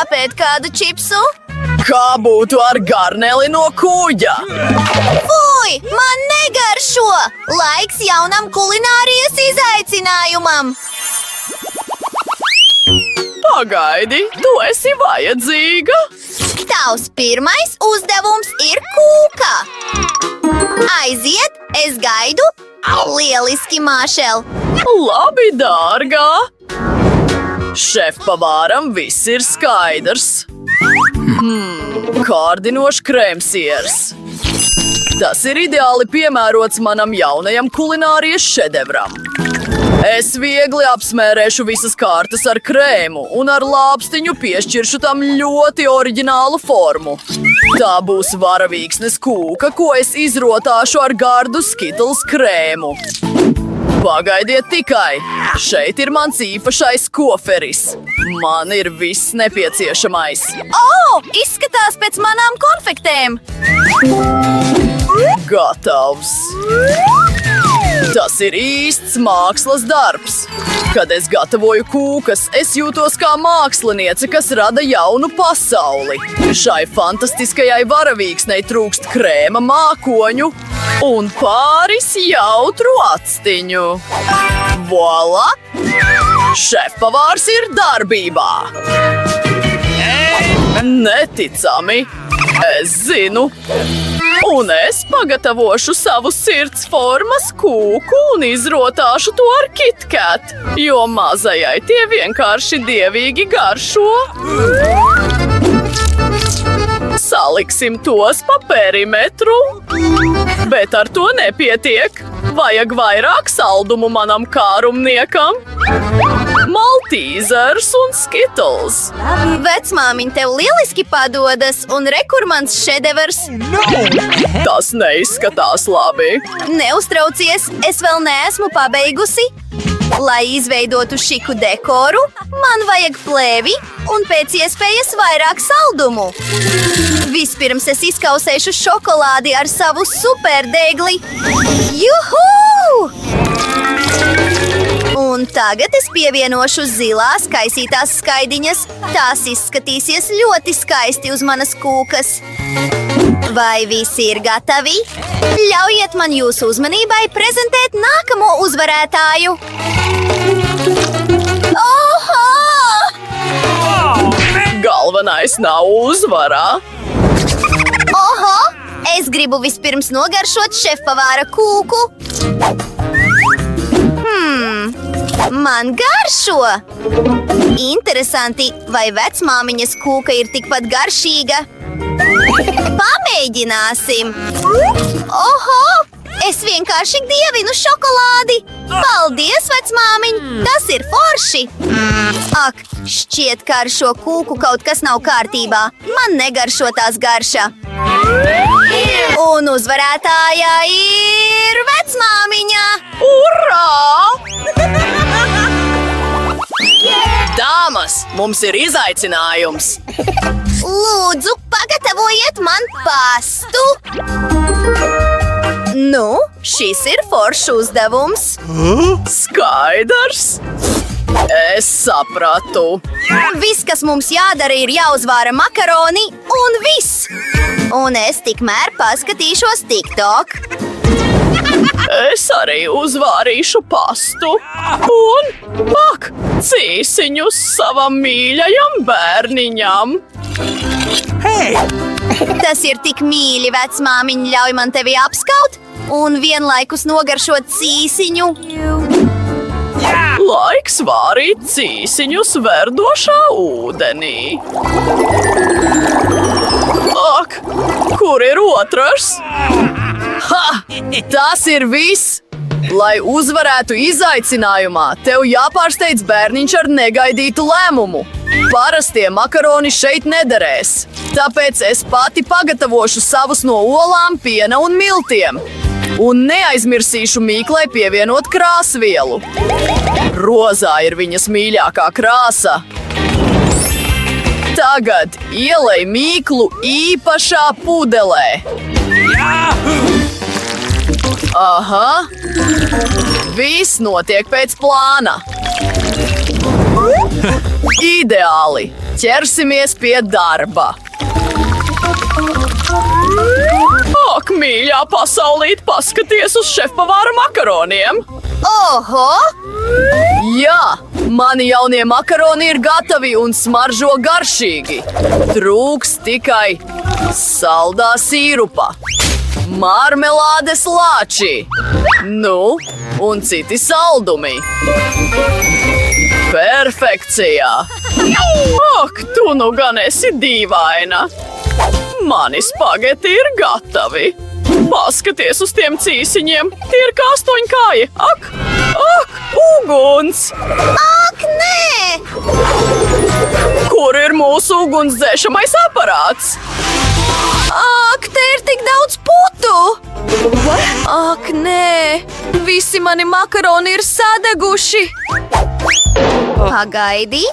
Sāpēt kādu čipsu? Kā būtu ar garneli no kuģa? Fui, man negaršo! Laiks jaunam kulinārijas izaicinājumam! Pagaidi, tu esi vajadzīga! Tavs pirmais uzdevums ir kūka! Aiziet, es gaidu! Lieliski, Māšel! Labi, dārgā! Šefpavāram viss ir skaidrs. Kārdinošs krēmsiers. Tas ir ideāli piemērots manam jaunajam kulinārijas šedevram. Es viegli apsmērēšu visas kārtas ar krēmu un ar lāpstiņu piešķiršu tam ļoti oriģinālu formu. Tā būs varavīksnes kūka, ko es izrotāšu ar gardu Skittles krēmu. Pagaidiet tikai! Šeit ir mans īpašais koferis. Man ir viss nepieciešamais. Izskatās pēc manām konfektēm! Gatavs! Tas ir īsts mākslas darbs. Kad es gatavoju kūkas, es jūtos kā māksliniece, kas rada jaunu pasauli. Šai fantastiskajai varavīksnei trūkst krēma mākoņu un pāris jautru actiņu. Voila! Šefpavārs ir darbībā! Neticami! Es zinu! Un es pagatavošu savu sirds formas kūku un izrotāšu to ar KitKat, jo mazajai tie vienkārši dievīgi garšo. Saliksim tos pa perimetru, bet ar to nepietiek. Vajag vairāk saldumu manam kārumniekam. Maltīzers un Skittles. Vecmāmiņa tev lieliski padodas, un re, kur mans šedevrs. Tas neizskatās labi. Neuztraucies, es vēl neesmu pabeigusi. Lai izveidotu šiku dekoru, man vajag plēvi un pēc iespējas vairāk saldumu. Vispirms es izkausēšu šokolādi ar savu superdegli. Juhu! Un tagad es pievienošu zilās kaisītās skaidiņas. Tās izskatīsies ļoti skaisti uz manas kūkas. Vai visi ir gatavi? Ļaujiet man jūsu uzmanībai prezentēt nākamo uzvarētāju. Oho! Galvenais nav uzvarā. Oho! Es gribu vispirms nogaršot šefpavāra kūku. Man garšo! Interesanti, vai vecmāmiņas kūka ir tikpat garšīga? Pamēģināsim! Oho! Es vienkārši dievinu šokolādi! Paldies, vecmāmiņ! Tas ir forši! Ak, šķiet, ka ar šo kūku kaut kas nav kārtībā. Man negaršo tās garša. Un uzvarētāja ir vecmāmiņa! Urā! Dāmas, mums ir izaicinājums! Lūdzu, pagatavojiet man pastu! Nu, šis ir foršs uzdevums. Skaidrs! Es sapratu. Viss, kas mums jādara, ir jāuzvāra makaroni un viss. Un es tikmēr paskatīšos TikTok. Es arī uzvārīšu pastu un cīsiņus savam mīļajam bērniņam. Tas ir tik mīļi, vecmāmiņa, ļauj man tevi apskaut un vienlaikus nogaršot cīsiņu. Laiks vārīt cīsiņus verdošā ūdenī. Ak, kur ir otrs? Ha! Tas ir viss! Lai uzvarētu izaicinājumā, tev jāpārsteidz bērniņš ar negaidītu lēmumu. Parastie makaroni šeit nederēs, tāpēc es pati pagatavošu savus no olām, piena un miltiem. Un neaizmirsīšu mīklai pievienot krāsvielu. Rozā ir viņas mīļākā krāsa. Tagad ielej mīklu īpašā pudelē. Aha! Viss notiek pēc plāna. Ideāli! Ķersimies pie darba. Ak, mīļā pasaulīt, paskaties uz šefpavāra makaroniem! Oho! Jā, mani jaunie makaroni ir gatavi un smaržo garšīgi. Trūks tikai saldā sīrupa, marmelādes lāči, nu, un citi saldumi. Perfekcijā! Ak, tu nu gan esi dīvaina! Mani spageti ir gatavi! Paskaties uz tiem cīsiņiem! Tie ir kā astoņkāji! Ak! Ak! Uguns! Ak, nē! Kur ir mūsu ugunsdzēšamais aparāts? Ak, te ir tik daudz putu! Ak, nē! Visi mani makaroni ir sadeguši! Pagaidi!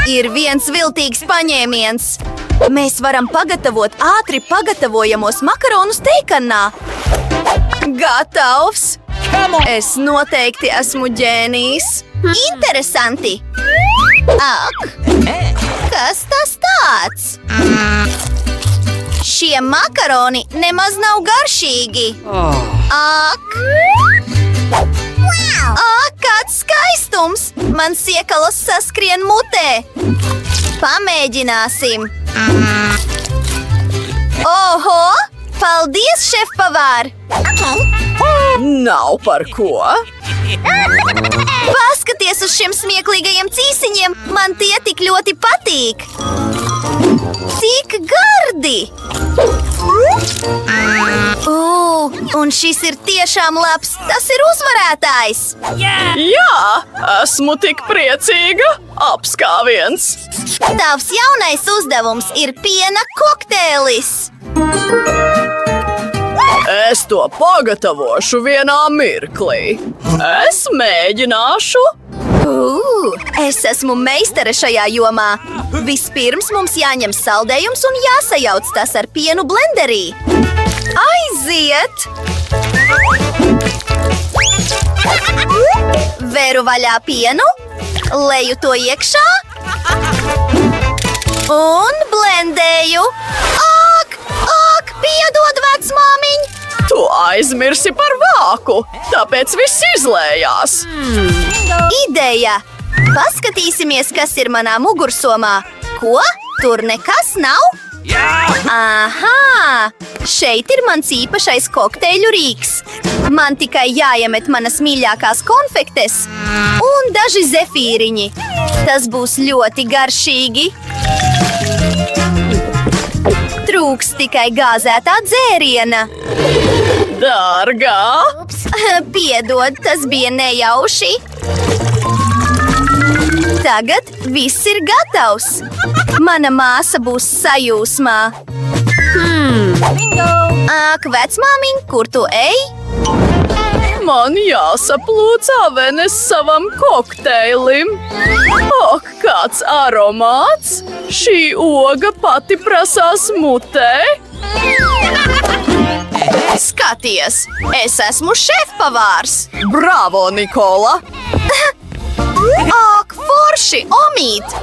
Ir viens viltīgs paņēmiens! Mēs varam pagatavot ātri pagatavojamos makaronus teikannā. Gatavs! Es noteikti esmu ģēnijs. Interesanti! Ak! Kas tas tāds? Šie makaroni nemaz nav garšīgi. Ak! Ak, kāds skaistums! Man siekalas saskrien mutē. Pamēģināsim. Oho! Paldies, šefpavār! Nav par ko. Paskaties uz šiem smieklīgajiem cīsiņiem! Man tie tik ļoti patīk! Cik gardi! Un šis ir tiešām labs! Tas ir uzvarētājs! Jā, esmu tik priecīga! Apskāviens! Tavs jaunais uzdevums ir piena kokteilis! Es to pagatavošu vienā mirklī. Es mēģināšu. Es esmu meistare šajā jomā. Vispirms mums jāņem saldējums un jāsajauc tas ar pienu blenderī. Aiziet! Veru vaļā pienu, leju to iekšā un blendēju. Ak, ak, piedod, vecmāmiņ! Tu aizmirsi par vāku, tāpēc viss izlējās. Ideja! Paskatīsimies, kas ir manā mugursomā. Ko? Tur nekas nav? Aha! Šeit ir mans īpašais kokteļu rīks. Man tikai jāiemet manas mīļākās konfektes un daži zefīriņi. Tas būs ļoti garšīgi. Trūks tikai gāzētā dzēriena. Dārgā! Piedod, tas bija nejauši. Tagad viss ir gatavs. Mana māsa būs sajūsmā. Ak, vecmāmiņ, kur tu ej? Man jāsaplūc avenes savam kokteilim. Ak, kāds aromāts! Šī oga pati prasās mutē. Skaties, es esmu šefpavārs. Bravo, Nikola! Ak, forši, omīt!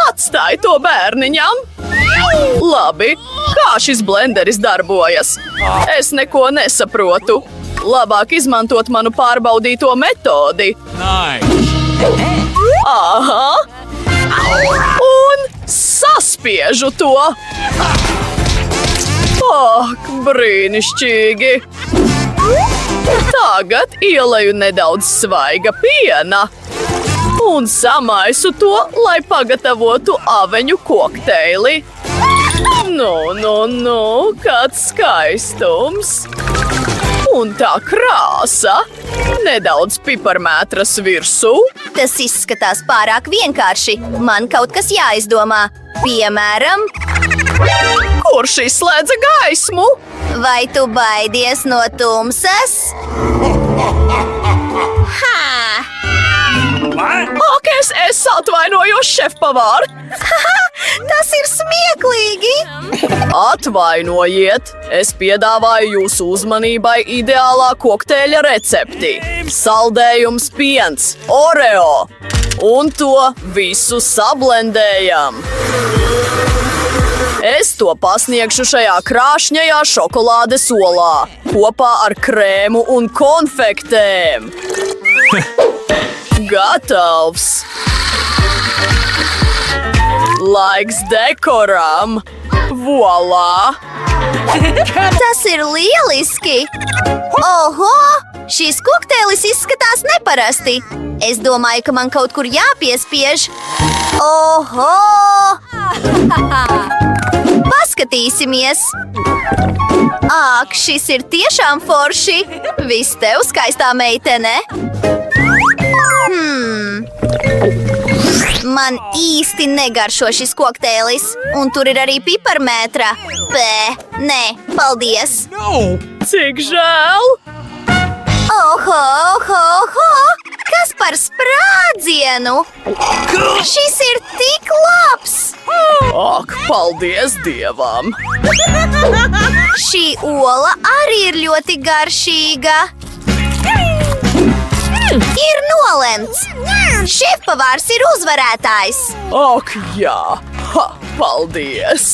Atstāj to bērniņam! Labi, kā šis blenderis darbojas? Es neko nesaprotu. Labāk izmantot manu pārbaudīto metodi. Aha! Un saspiežu to! Ak, brīnišķīgi! Tagad ieleju nedaudz svaiga piena un samaisu to, lai pagatavotu aveņu kokteili. Nu, kāds skaistums! Un tā krāsa! Nedaudz piparmētras virsū. Tas izskatās pārāk vienkārši. Man kaut kas jāizdomā. Piemēram, Kurš izslēdza gaismu? vai tu baidies no tumsas? Ak, es atvainojos, šefpavār! Tas ir smieklīgi! Atvainojiet! Es piedāvāju jūsu uzmanībai ideālā kokteļa recepti. Saldējums piens, Oreo, un to visu sablendējam. Es to pasniegšu šajā krāšņajā šokolādes olā kopā ar krēmu un konfektēm. Gatavs! Laiks dekoram! Voilā! Tas ir lieliski! Oho! Šīs kokteilis izskatās neparasti. Es domāju, ka man kaut kur jāpiespiež. Oho! Paskatīsimies! Ak, šis ir tiešām forši! Viss tev, skaistā meitene! Man īsti negaršo šis kokteilis, un tur ir arī piparmētra. Nē, paldies! Cik žēl! Oho! Kas par sprādzienu? Šis ir tik labs! Ak, paldies Dievam! Šī ola arī ir ļoti garšīga. Ir nolemts! Šefpavārs ir uzvarētājs! Ak, jā! Ha, paldies!